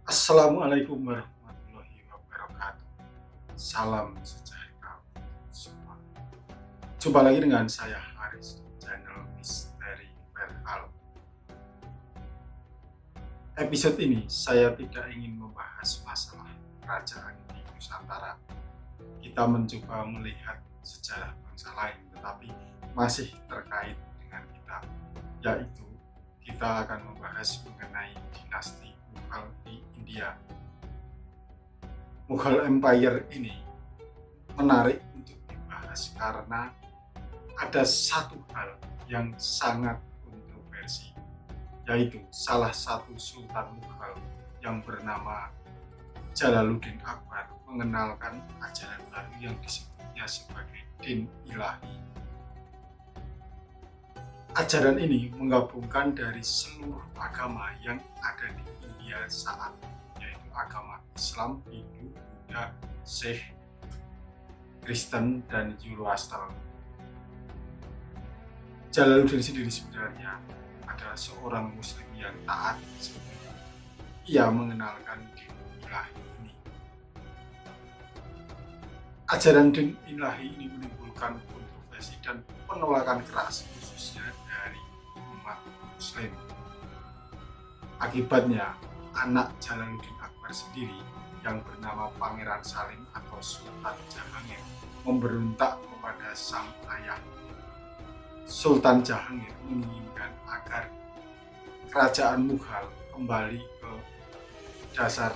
Assalamualaikum warahmatullahi wabarakatuh. Salam sejahtera untuk semua. Jumpa lagi dengan saya Haris di channel Misteri Perhal. Episode ini saya tidak ingin membahas masalah kerajaan di Nusantara. Kita mencoba melihat sejarah bangsa lain, tetapi masih terkait dengan kita, yaitu kita akan membahas mengenai dinasti Mughal di India. Mughal Empire ini menarik untuk dibahas karena ada satu hal yang sangat kontroversi, yaitu salah satu Sultan Mughal yang bernama Jalaluddin Akbar mengenalkan ajaran baru yang disebutnya sebagai Din Ilahi. Ajaran ini menggabungkan dari seluruh agama yang ada di India saat itu, yaitu agama Islam, Hindu, Buddha, Sikh, Kristen, dan Zoroaster. Jalaluddin sendiri sebenarnya adalah seorang muslim yang taat. Ia mengenalkan Din Ilahi ini. Ajaran Din Ilahi ini menimbulkan kontroversi dan penolakan keras, khususnya dari umat muslim. Akibatnya, anak Jalaluddin Akbar sendiri yang bernama Pangeran Salim atau Sultan Jahangir memberontak kepada sang ayah. Sultan Jahangir menginginkan agar kerajaan Mughal kembali ke dasar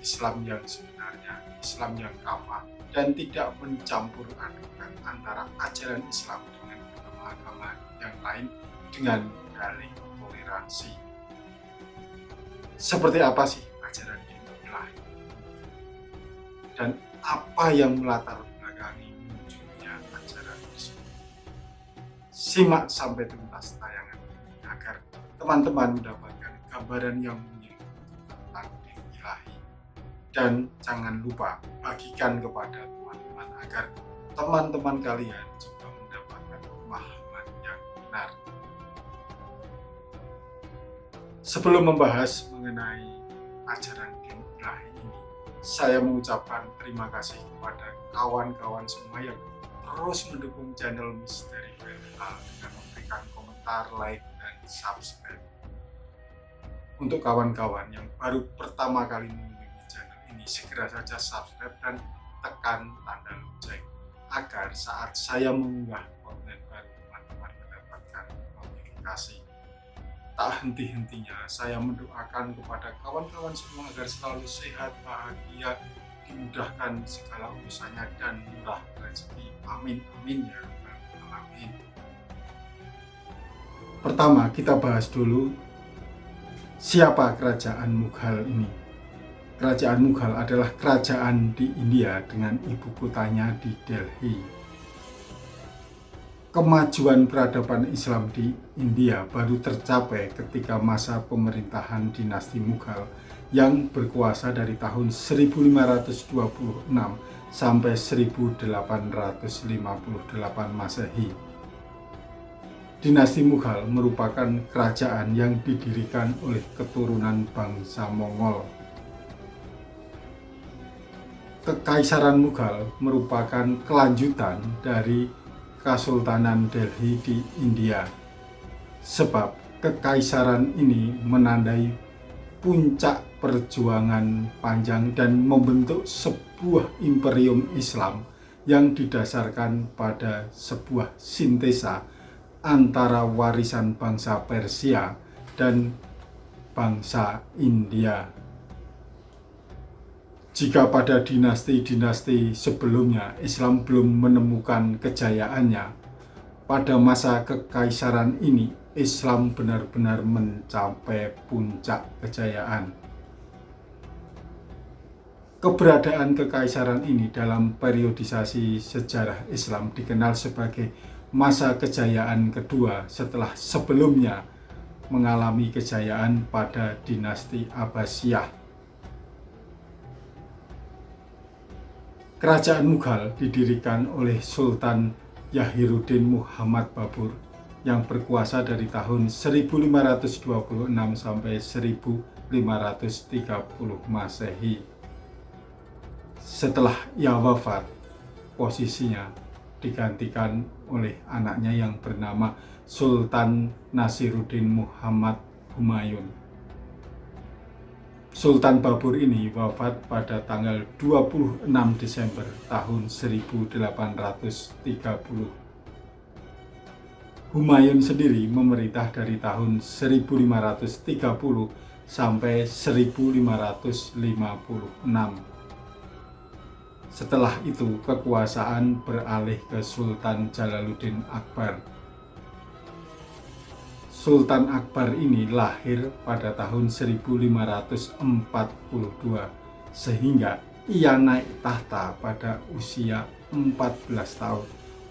Islam yang sebenarnya, Islam yang kafah, dan tidak mencampur adukan antara ajaran Islam dengan agama-agama yang lain dengan dalih toleransi. Seperti apa sih ajaran Din Ilahi? Dan apa yang melatar belakangi munculnya ajaran tersebut? Simak sampai tuntas tayangan ini agar teman-teman mendapatkan gambaran yang menyeluruh tentang Din Ilahi. Dan jangan lupa bagikan kepada teman-teman agar teman-teman kalian juga mendapatkan pemahaman yang benar. Sebelum membahas mengenai ajaran Din Ilahi ini, saya mengucapkan terima kasih kepada kawan-kawan semua yang terus mendukung channel Misteri Perhal dengan memberikan komentar, like, dan subscribe. Untuk kawan-kawan yang baru pertama kali mengunjungi channel ini, segera saja subscribe dan tekan tanda lonceng agar saat saya mengunggah konten baru teman-teman mendapatkan notifikasi. Tak henti-hentinya saya mendoakan kepada kawan-kawan semua agar selalu sehat, bahagia, dimudahkan segala urusannya, dan murah rezeki. Amin, amin ya rabbal alamin. Pertama, kita bahas dulu siapa kerajaan Mughal ini. Kerajaan Mughal adalah kerajaan di India dengan ibu kotanya di Delhi. Kemajuan peradaban Islam di India baru tercapai ketika masa pemerintahan dinasti Mughal yang berkuasa dari tahun 1526 sampai 1858 Masehi. Dinasti Mughal merupakan kerajaan yang didirikan oleh keturunan bangsa Mongol. Kekaisaran Mughal merupakan kelanjutan dari Kesultanan Delhi di India, sebab kekaisaran ini menandai puncak perjuangan panjang dan membentuk sebuah imperium Islam yang didasarkan pada sebuah sintesa antara warisan bangsa Persia dan bangsa India. Jika pada dinasti-dinasti sebelumnya Islam belum menemukan kejayaannya, pada masa kekaisaran ini Islam benar-benar mencapai puncak kejayaan. Keberadaan kekaisaran ini dalam periodisasi sejarah Islam dikenal sebagai masa kejayaan kedua setelah sebelumnya mengalami kejayaan pada dinasti Abbasiyah. Kerajaan Mughal didirikan oleh Sultan Yahiruddin Muhammad Babur yang berkuasa dari tahun 1526 sampai 1530 Masehi. Setelah ia wafat, posisinya digantikan oleh anaknya yang bernama Sultan Nasiruddin Muhammad Humayun. Sultan Babur ini wafat pada tanggal 26 Desember tahun 1830. Humayun sendiri memerintah dari tahun 1530 sampai 1556. Setelah itu kekuasaan beralih ke Sultan Jalaluddin Akbar. Sultan Akbar ini lahir pada tahun 1542 sehingga ia naik tahta pada usia 14 tahun.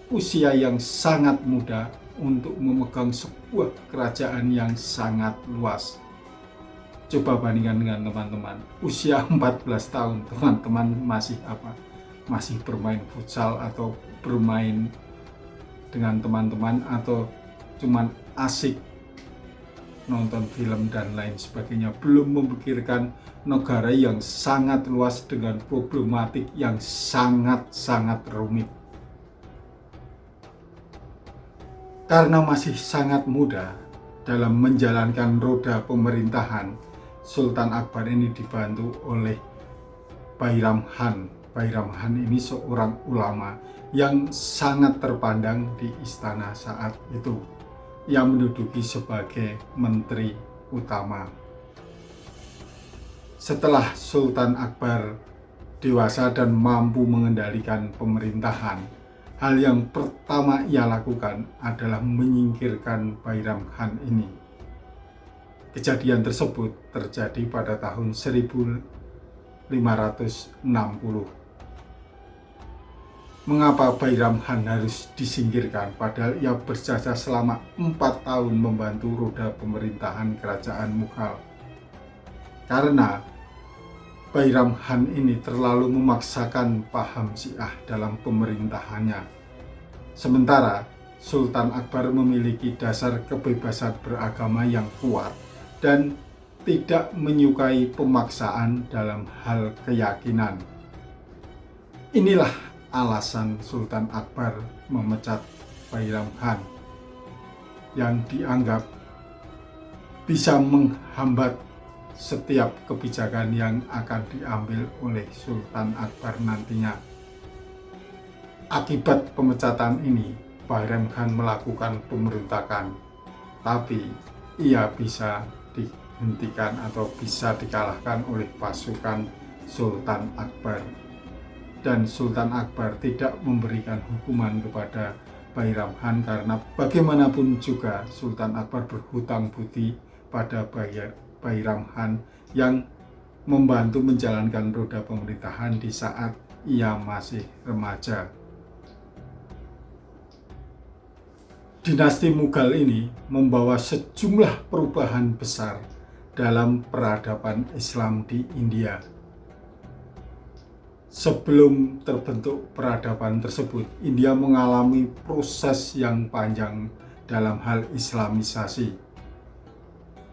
Usia yang sangat muda untuk memegang sebuah kerajaan yang sangat luas. Coba bandingkan dengan teman-teman, usia 14 tahun teman-teman masih apa? Masih bermain futsal atau bermain dengan teman-teman atau cuman asik nonton film dan lain sebagainya, belum memikirkan negara yang sangat luas dengan problematik yang sangat-sangat rumit. Karena masih sangat muda dalam menjalankan roda pemerintahan, Sultan Akbar ini dibantu oleh Bairam Khan. Bairam Khan ini seorang ulama yang sangat terpandang di istana saat itu. Ia menduduki sebagai menteri utama. Setelah Sultan Akbar dewasa dan mampu mengendalikan pemerintahan, hal yang pertama ia lakukan adalah menyingkirkan Bairam Khan ini. Kejadian tersebut terjadi pada tahun 1560. Mengapa Bairam Khan harus disingkirkan padahal ia berjasa selama 4 tahun membantu roda pemerintahan kerajaan Mughal? Karena Bairam Khan ini terlalu memaksakan paham Syiah dalam pemerintahannya. Sementara Sultan Akbar memiliki dasar kebebasan beragama yang kuat dan tidak menyukai pemaksaan dalam hal keyakinan. Inilah alasan Sultan Akbar memecat Bairam Khan yang dianggap bisa menghambat setiap kebijakan yang akan diambil oleh Sultan Akbar nantinya. Akibat pemecatan ini, Bairam Khan melakukan pemberontakan, tapi ia bisa dihentikan atau bisa dikalahkan oleh pasukan Sultan Akbar. Dan Sultan Akbar tidak memberikan hukuman kepada Bairam Khan karena bagaimanapun juga Sultan Akbar berhutang budi pada Bairam Khan yang membantu menjalankan roda pemerintahan di saat ia masih remaja. Dinasti Mughal ini membawa sejumlah perubahan besar dalam peradaban Islam di India. Sebelum terbentuk peradaban tersebut, India mengalami proses yang panjang dalam hal Islamisasi.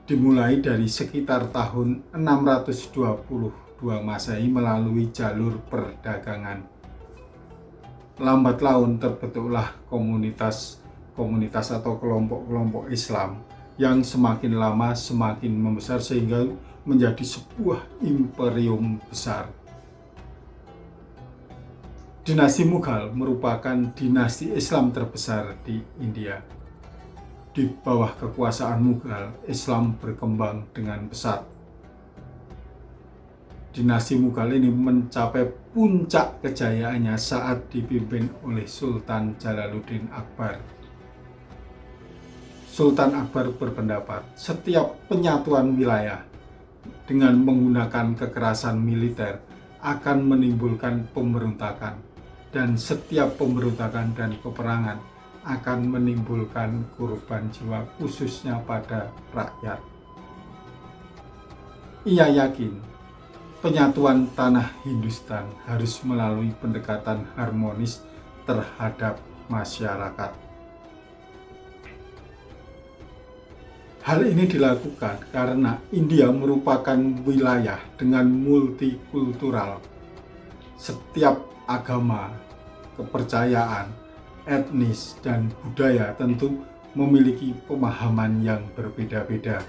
Dimulai dari sekitar tahun 622 Masehi melalui jalur perdagangan. Lambat laun terbentuklah komunitas atau kelompok-kelompok Islam yang semakin lama semakin membesar sehingga menjadi sebuah imperium besar. Dinasti Mughal merupakan dinasti Islam terbesar di India. Di bawah kekuasaan Mughal, Islam berkembang dengan pesat. Dinasti Mughal ini mencapai puncak kejayaannya saat dipimpin oleh Sultan Jalaluddin Akbar. Sultan Akbar berpendapat setiap penyatuan wilayah dengan menggunakan kekerasan militer akan menimbulkan pemberontakan, dan setiap pemberontakan dan peperangan akan menimbulkan korban jiwa khususnya pada rakyat. Ia yakin penyatuan tanah Hindustan harus melalui pendekatan harmonis terhadap masyarakat. Hal ini dilakukan karena India merupakan wilayah dengan multikultural. Setiap agama, kepercayaan, etnis, dan budaya tentu memiliki pemahaman yang berbeda-beda.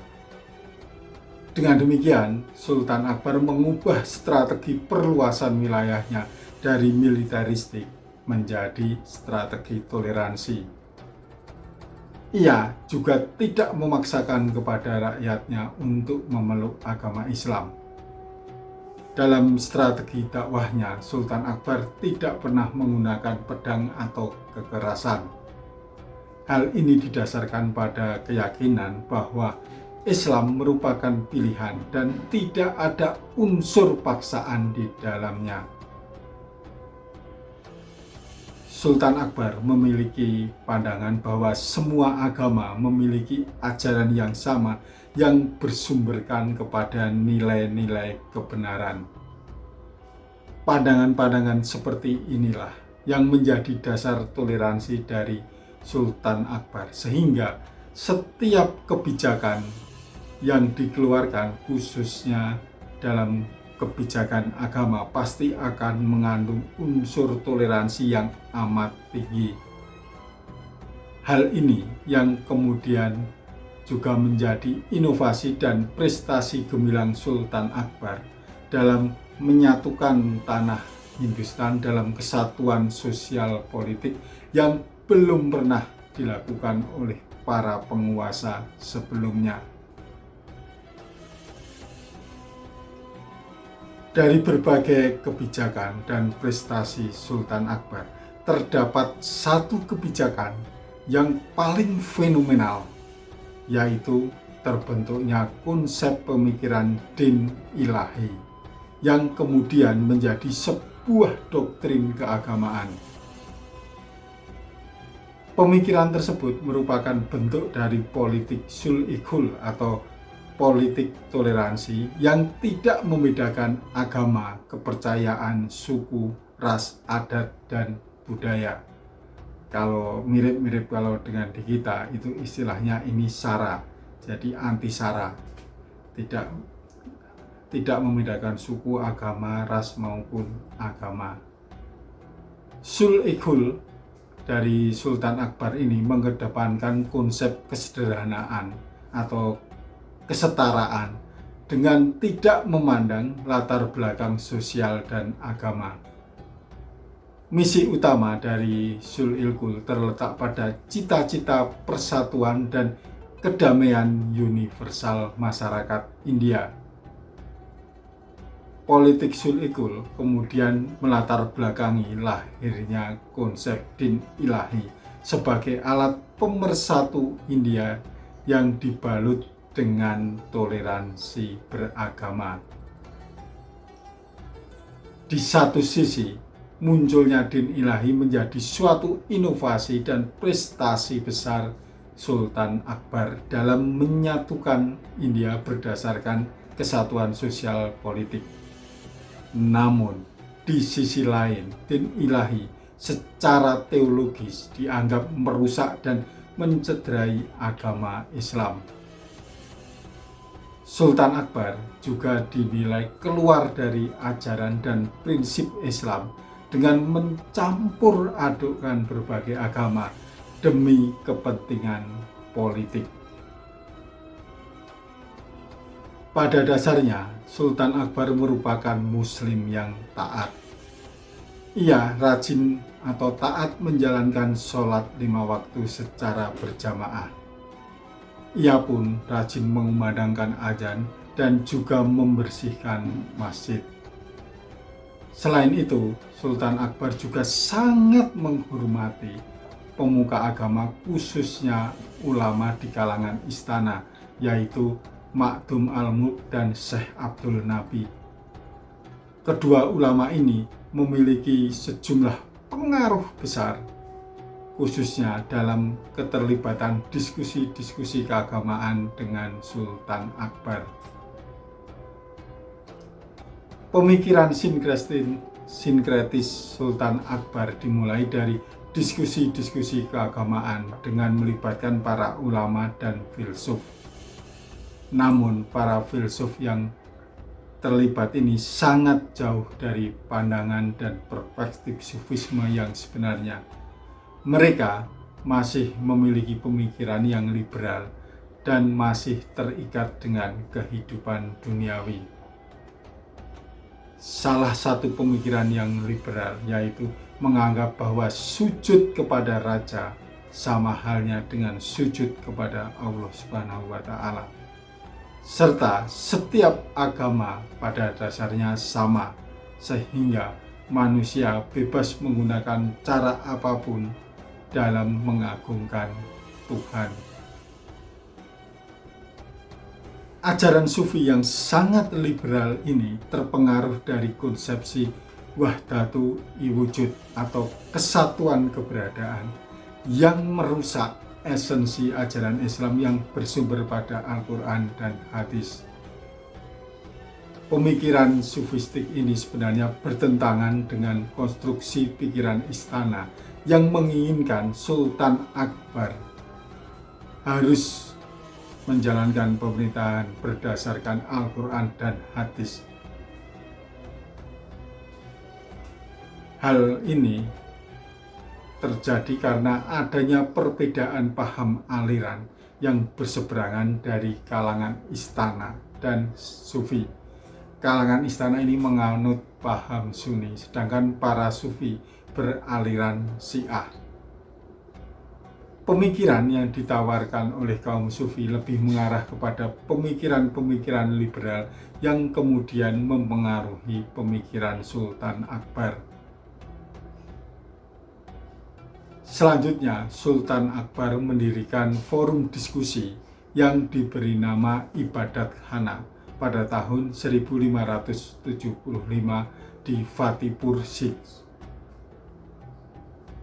Dengan demikian, Sultan Akbar mengubah strategi perluasan wilayahnya dari militeristik menjadi strategi toleransi. Ia juga tidak memaksakan kepada rakyatnya untuk memeluk agama Islam. Dalam strategi dakwahnya, Sultan Akbar tidak pernah menggunakan pedang atau kekerasan. Hal ini didasarkan pada keyakinan bahwa Islam merupakan pilihan dan tidak ada unsur paksaan di dalamnya. Sultan Akbar memiliki pandangan bahwa semua agama memiliki ajaran yang sama yang bersumberkan kepada nilai-nilai kebenaran. Pandangan-pandangan seperti inilah yang menjadi dasar toleransi dari Sultan Akbar, sehingga setiap kebijakan yang dikeluarkan, khususnya dalam kebijakan agama, pasti akan mengandung unsur toleransi yang amat tinggi. Hal ini yang kemudian juga menjadi inovasi dan prestasi gemilang Sultan Akbar dalam menyatukan tanah Hindustan dalam kesatuan sosial politik yang belum pernah dilakukan oleh para penguasa sebelumnya. Dari berbagai kebijakan dan prestasi Sultan Akbar, terdapat satu kebijakan yang paling fenomenal, yaitu terbentuknya konsep pemikiran din ilahi, yang kemudian menjadi sebuah doktrin keagamaan. Pemikiran tersebut merupakan bentuk dari politik sul-i-kul atau politik toleransi yang tidak membedakan agama, kepercayaan, suku, ras, adat, dan budaya. Kalau mirip-mirip kalau dengan di kita itu istilahnya ini SARA, jadi anti SARA, tidak membedakan suku, agama, ras maupun agama. Sul-i-kul dari Sultan Akbar ini mengedepankan konsep kesederhanaan atau kesetaraan dengan tidak memandang latar belakang sosial dan agama. Misi utama dari Sul-i-kul terletak pada cita-cita persatuan dan kedamaian universal masyarakat India. Politik Sul-i-kul kemudian melatar belakangi lahirnya konsep din ilahi sebagai alat pemersatu India yang dibalut dengan toleransi beragama. Di satu sisi, munculnya din ilahi menjadi suatu inovasi dan prestasi besar Sultan Akbar dalam menyatukan India berdasarkan kesatuan sosial politik. Namun, di sisi lain, din ilahi secara teologis dianggap merusak dan mencederai agama Islam. Sultan Akbar juga dinilai keluar dari ajaran dan prinsip Islam dengan mencampur adukkan berbagai agama demi kepentingan politik. Pada dasarnya, Sultan Akbar merupakan Muslim yang taat. Ia rajin atau taat menjalankan sholat 5 waktu secara berjamaah. Ia pun rajin mengumandangkan azan dan juga membersihkan masjid. Selain itu, Sultan Akbar juga sangat menghormati pemuka agama, khususnya ulama di kalangan istana, yaitu Makdum Al-Mulk dan Syekh Abdul Nabi. Kedua ulama ini memiliki sejumlah pengaruh besar, khususnya dalam keterlibatan diskusi-diskusi keagamaan dengan Sultan Akbar. Pemikiran sinkretis Sultan Akbar dimulai dari diskusi-diskusi keagamaan dengan melibatkan para ulama dan filsuf. Namun para filsuf yang terlibat ini sangat jauh dari pandangan dan perspektif sufisme yang sebenarnya. Mereka masih memiliki pemikiran yang liberal dan masih terikat dengan kehidupan duniawi. Salah satu pemikiran yang liberal yaitu menganggap bahwa sujud kepada raja sama halnya dengan sujud kepada Allah Subhanahu wa Ta'ala, serta setiap agama pada dasarnya sama, sehingga manusia bebas menggunakan cara apapun dalam mengagungkan Tuhan. Ajaran sufi yang sangat liberal ini terpengaruh dari konsepsi wahdatu wujud atau kesatuan keberadaan yang merusak esensi ajaran Islam yang bersumber pada Al-Quran dan hadis. Pemikiran sufistik ini sebenarnya bertentangan dengan konstruksi pikiran istana yang menginginkan Sultan Akbar harus menjalankan pemerintahan berdasarkan Al-Quran dan hadis. Hal ini terjadi karena adanya perbedaan paham aliran yang berseberangan dari kalangan istana dan sufi. Kalangan istana ini menganut paham Sunni, sedangkan para sufi beraliran Syiah. Pemikiran yang ditawarkan oleh kaum sufi lebih mengarah kepada pemikiran-pemikiran liberal yang kemudian mempengaruhi pemikiran Sultan Akbar. Selanjutnya, Sultan Akbar mendirikan forum diskusi yang diberi nama Ibadat Khana pada tahun 1575 di Fatipur Sikh.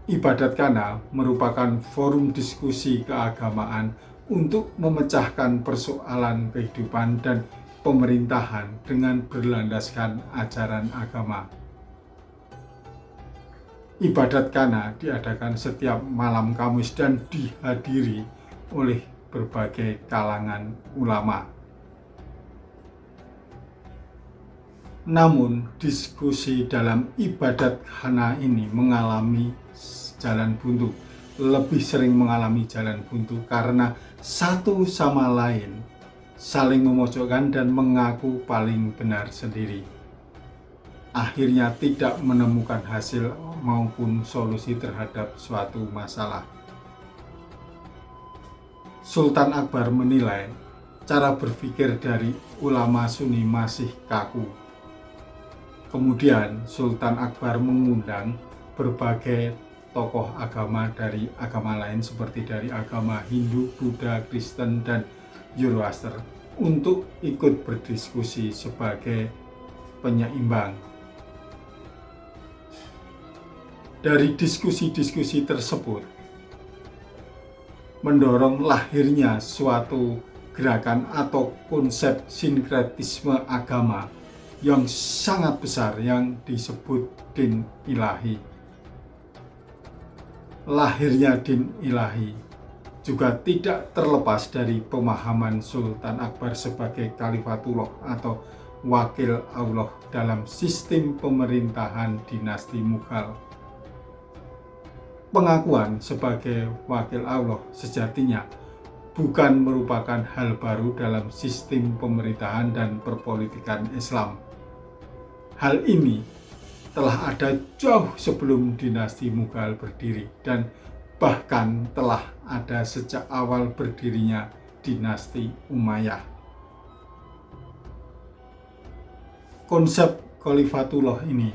Ibadat Khana merupakan forum diskusi keagamaan untuk memecahkan persoalan kehidupan dan pemerintahan dengan berlandaskan ajaran agama. Ibadat Khana diadakan setiap malam Kamis dan dihadiri oleh berbagai kalangan ulama. Namun, diskusi dalam Ibadat Khana ini mengalami jalan buntu, lebih sering mengalami jalan buntu karena satu sama lain saling memojokkan dan mengaku paling benar sendiri. Akhirnya tidak menemukan hasil maupun solusi terhadap suatu masalah. Sultan Akbar menilai cara berpikir dari ulama Sunni masih kaku. Kemudian Sultan Akbar mengundang berbagai tokoh agama dari agama lain seperti dari agama Hindu, Buddha, Kristen, dan Zoroaster untuk ikut berdiskusi sebagai penyeimbang. Dari diskusi-diskusi tersebut mendorong lahirnya suatu gerakan atau konsep sinkretisme agama yang sangat besar yang disebut din ilahi. Lahirnya din ilahi juga tidak terlepas dari pemahaman Sultan Akbar sebagai Khalifatullah atau wakil Allah dalam sistem pemerintahan dinasti Mughal. Pengakuan sebagai wakil Allah sejatinya bukan merupakan hal baru dalam sistem pemerintahan dan perpolitikan Islam. Hal ini telah ada jauh sebelum dinasti Mughal berdiri dan bahkan telah ada sejak awal berdirinya dinasti Umayyah. Konsep Khalifatullah ini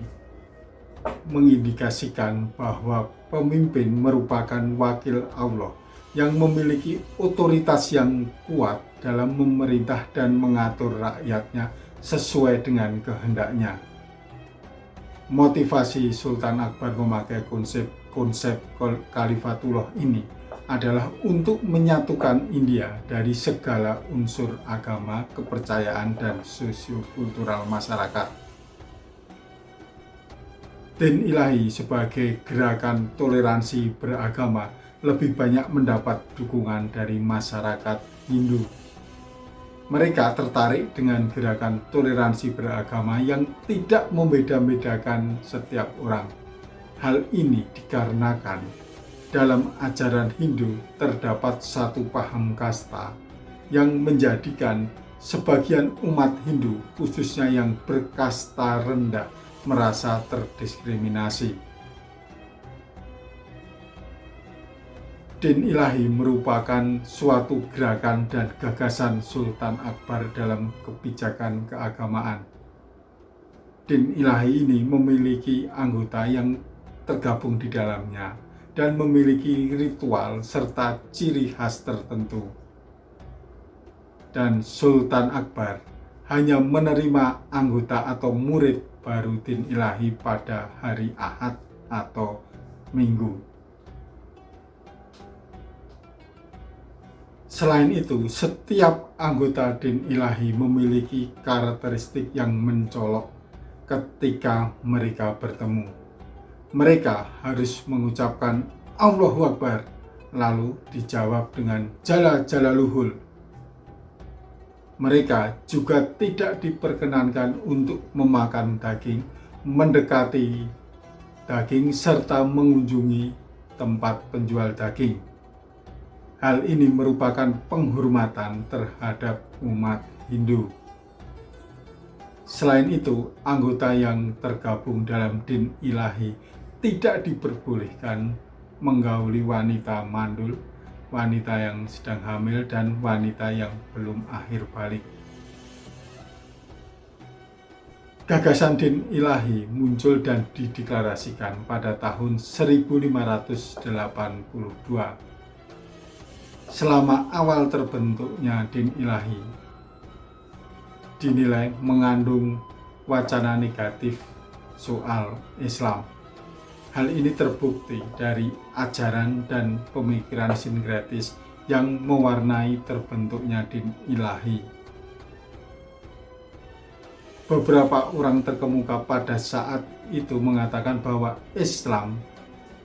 mengindikasikan bahwa pemimpin merupakan wakil Allah yang memiliki otoritas yang kuat dalam memerintah dan mengatur rakyatnya sesuai dengan kehendaknya. Motivasi Sultan Akbar memakai konsep Khalifatullah ini adalah untuk menyatukan India dari segala unsur agama, kepercayaan, dan sosiokultural masyarakat. Din ilahi sebagai gerakan toleransi beragama lebih banyak mendapat dukungan dari masyarakat Hindu. Mereka tertarik dengan gerakan toleransi beragama yang tidak membeda-bedakan setiap orang. Hal ini dikarenakan dalam ajaran Hindu terdapat satu paham kasta yang menjadikan sebagian umat Hindu, khususnya yang berkasta rendah, merasa terdiskriminasi. Din Ilahi merupakan suatu gerakan dan gagasan Sultan Akbar dalam kebijakan keagamaan. Din Ilahi ini memiliki anggota yang tergabung di dalamnya dan memiliki ritual serta ciri khas tertentu. Dan Sultan Akbar hanya menerima anggota atau murid baru Din Ilahi pada hari Ahad atau Minggu. Selain itu, setiap anggota Din Ilahi memiliki karakteristik yang mencolok ketika mereka bertemu. Mereka harus mengucapkan Allahu Akbar, lalu dijawab dengan Jalla Jalaluhul. Mereka juga tidak diperkenankan untuk memakan daging, mendekati daging, serta mengunjungi tempat penjual daging. Hal ini merupakan penghormatan terhadap umat Hindu. Selain itu, anggota yang tergabung dalam Din Ilahi tidak diperbolehkan menggauli wanita mandul, wanita yang sedang hamil, dan wanita yang belum akhir balik. Gagasan Din Ilahi muncul dan dideklarasikan pada tahun 1582. Selama awal terbentuknya Din Ilahi dinilai mengandung wacana negatif soal Islam. Hal ini terbukti dari ajaran dan pemikiran sinkretis yang mewarnai terbentuknya Din Ilahi. Beberapa orang terkemuka pada saat itu mengatakan bahwa Islam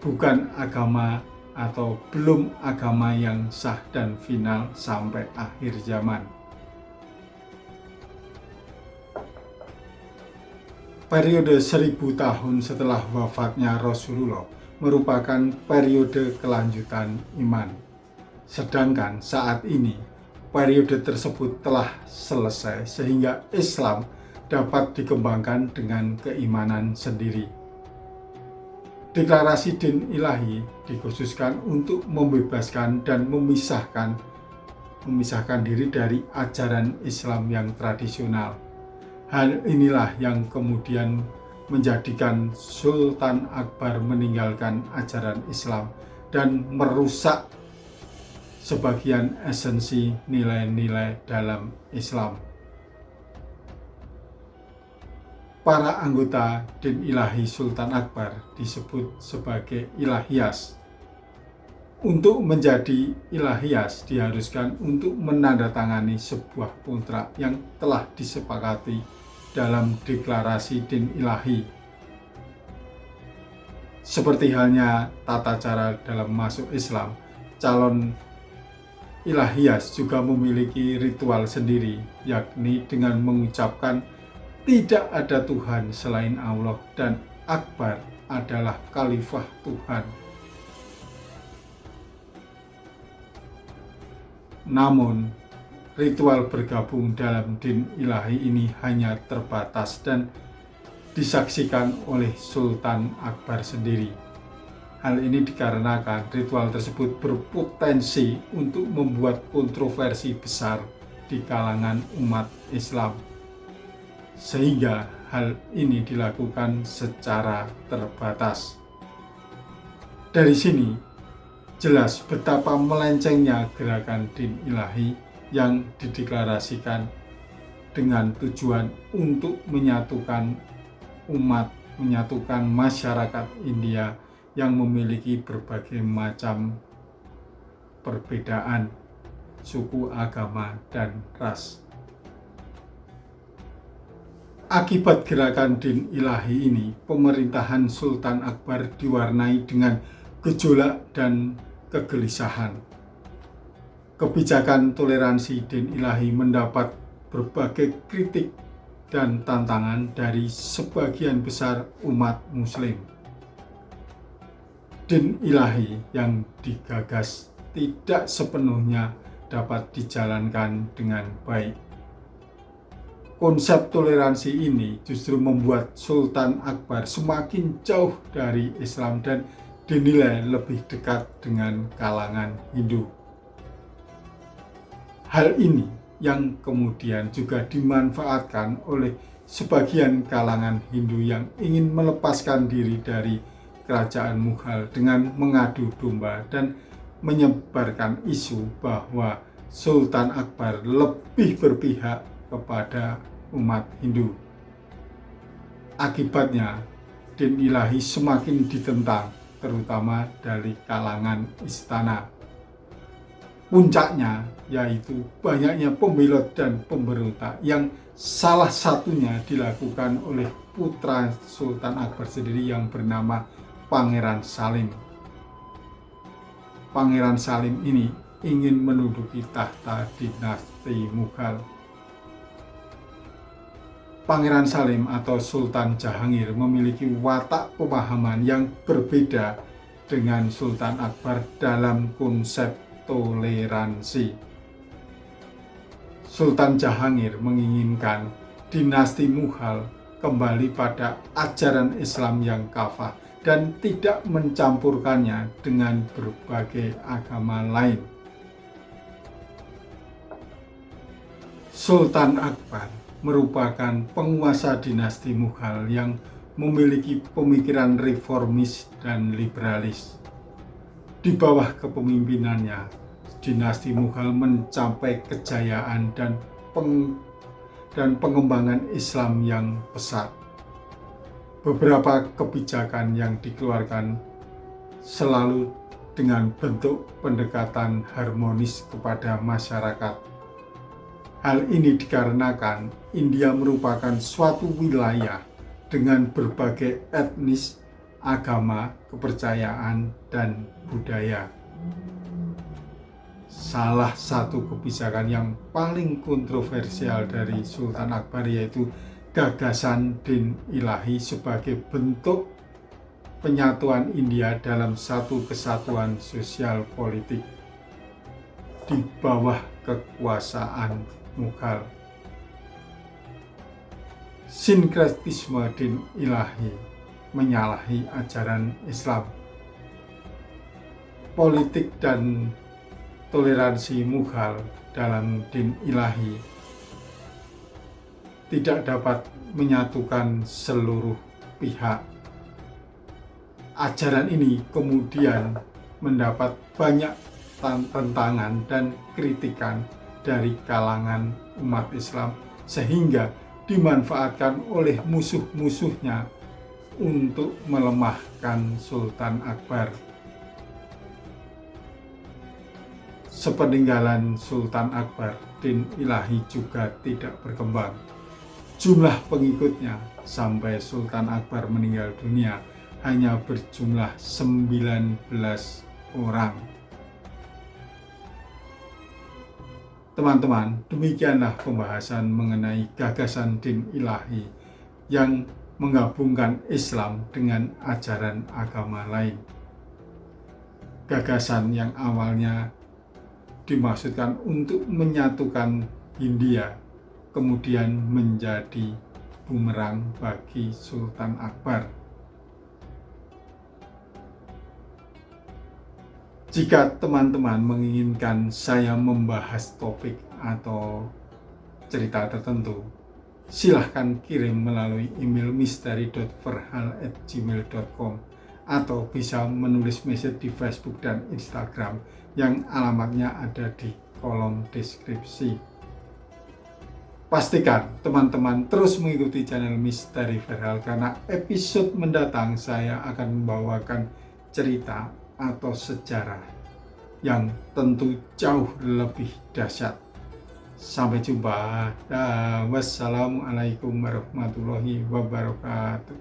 bukan agama atau belum agama yang sah dan final sampai akhir zaman. Periode 1000 tahun setelah wafatnya Rasulullah merupakan periode kelanjutan iman. Sedangkan saat ini, periode tersebut telah selesai sehingga Islam dapat dikembangkan dengan keimanan sendiri. Deklarasi Din Ilahi dikhususkan untuk membebaskan dan memisahkan diri dari ajaran Islam yang tradisional. Hal inilah yang kemudian menjadikan Sultan Akbar meninggalkan ajaran Islam dan merusak sebagian esensi nilai-nilai dalam Islam. Para anggota Din Ilahi Sultan Akbar disebut sebagai ilahiyas. Untuk menjadi ilahiyas diharuskan untuk menandatangani sebuah kontrak yang telah disepakati dalam deklarasi Din Ilahi. Seperti halnya tata cara dalam masuk Islam, calon ilahiyas juga memiliki ritual sendiri, yakni dengan mengucapkan tidak ada Tuhan selain Allah dan Akbar adalah Khalifah Tuhan. Namun, ritual bergabung dalam Din Ilahi ini hanya terbatas dan disaksikan oleh Sultan Akbar sendiri. Hal ini dikarenakan ritual tersebut berpotensi untuk membuat kontroversi besar di kalangan umat Islam, sehingga hal ini dilakukan secara terbatas. Dari sini jelas betapa melencengnya gerakan Din Ilahi yang dideklarasikan dengan tujuan untuk menyatukan umat, menyatukan masyarakat India yang memiliki berbagai macam perbedaan suku, agama, dan ras. Akibat gerakan Din Ilahi ini, pemerintahan Sultan Akbar diwarnai dengan gejolak dan kegelisahan. Kebijakan toleransi din ilahi mendapat berbagai kritik dan tantangan dari sebagian besar umat Muslim. Din ilahi yang digagas tidak sepenuhnya dapat dijalankan dengan baik. Konsep toleransi ini justru membuat Sultan Akbar semakin jauh dari Islam dan dinilai lebih dekat dengan kalangan Hindu. Hal ini yang kemudian juga dimanfaatkan oleh sebagian kalangan Hindu yang ingin melepaskan diri dari kerajaan Mughal dengan mengadu domba dan menyebarkan isu bahwa Sultan Akbar lebih berpihak kepada umat Hindu. Akibatnya, din ilahi semakin ditentang, terutama dari kalangan istana. Puncaknya yaitu banyaknya pembelot dan pemberontak yang salah satunya dilakukan oleh putra Sultan Akbar sendiri yang bernama Pangeran Salim. Pangeran Salim ini ingin menduduki tahta dinasti Mughal. Pangeran Salim atau Sultan Jahangir memiliki watak pemahaman yang berbeda dengan Sultan Akbar dalam konsep toleransi. Sultan Jahangir menginginkan dinasti Mughal kembali pada ajaran Islam yang kafah dan tidak mencampurkannya dengan berbagai agama lain. Sultan Akbar merupakan penguasa dinasti Mughal yang memiliki pemikiran reformis dan liberalis. Di bawah kepemimpinannya, dinasti Mughal mencapai kejayaan dan pengembangan Islam yang pesat. Beberapa kebijakan yang dikeluarkan selalu dengan bentuk pendekatan harmonis kepada masyarakat. Hal ini dikarenakan India merupakan suatu wilayah dengan berbagai etnis, agama, kepercayaan, dan budaya. Salah satu kebijakan yang paling kontroversial dari Sultan Akbar yaitu gagasan din ilahi sebagai bentuk penyatuan India dalam satu kesatuan sosial politik di bawah kekuasaan Mughal. Sinkretisme din ilahi menyalahi ajaran Islam. Politik dan toleransi Mughal dalam din ilahi tidak dapat menyatukan seluruh pihak. Ajaran ini kemudian mendapat banyak tantangan dan kritikan dari kalangan umat Islam sehingga dimanfaatkan oleh musuh-musuhnya untuk melemahkan Sultan Akbar. Sepeninggalan Sultan Akbar, din ilahi juga tidak berkembang. Jumlah pengikutnya sampai Sultan Akbar meninggal dunia hanya berjumlah 19 orang. Teman-teman, demikianlah pembahasan mengenai gagasan din ilahi yang menggabungkan Islam dengan ajaran agama lain. Gagasan yang awalnya dimaksudkan untuk menyatukan India kemudian menjadi bumerang bagi Sultan Akbar. Jika teman-teman menginginkan saya membahas topik atau cerita tertentu, silahkan kirim melalui email misteri.verhal@gmail.com atau bisa menulis message di Facebook dan Instagram yang alamatnya ada di kolom deskripsi. Pastikan teman-teman terus mengikuti channel Misteri Verhal karena episode mendatang saya akan membawakan cerita atau sejarah yang tentu jauh lebih dahsyat. Sampai jumpa. Wassalamualaikum warahmatullahi wabarakatuh.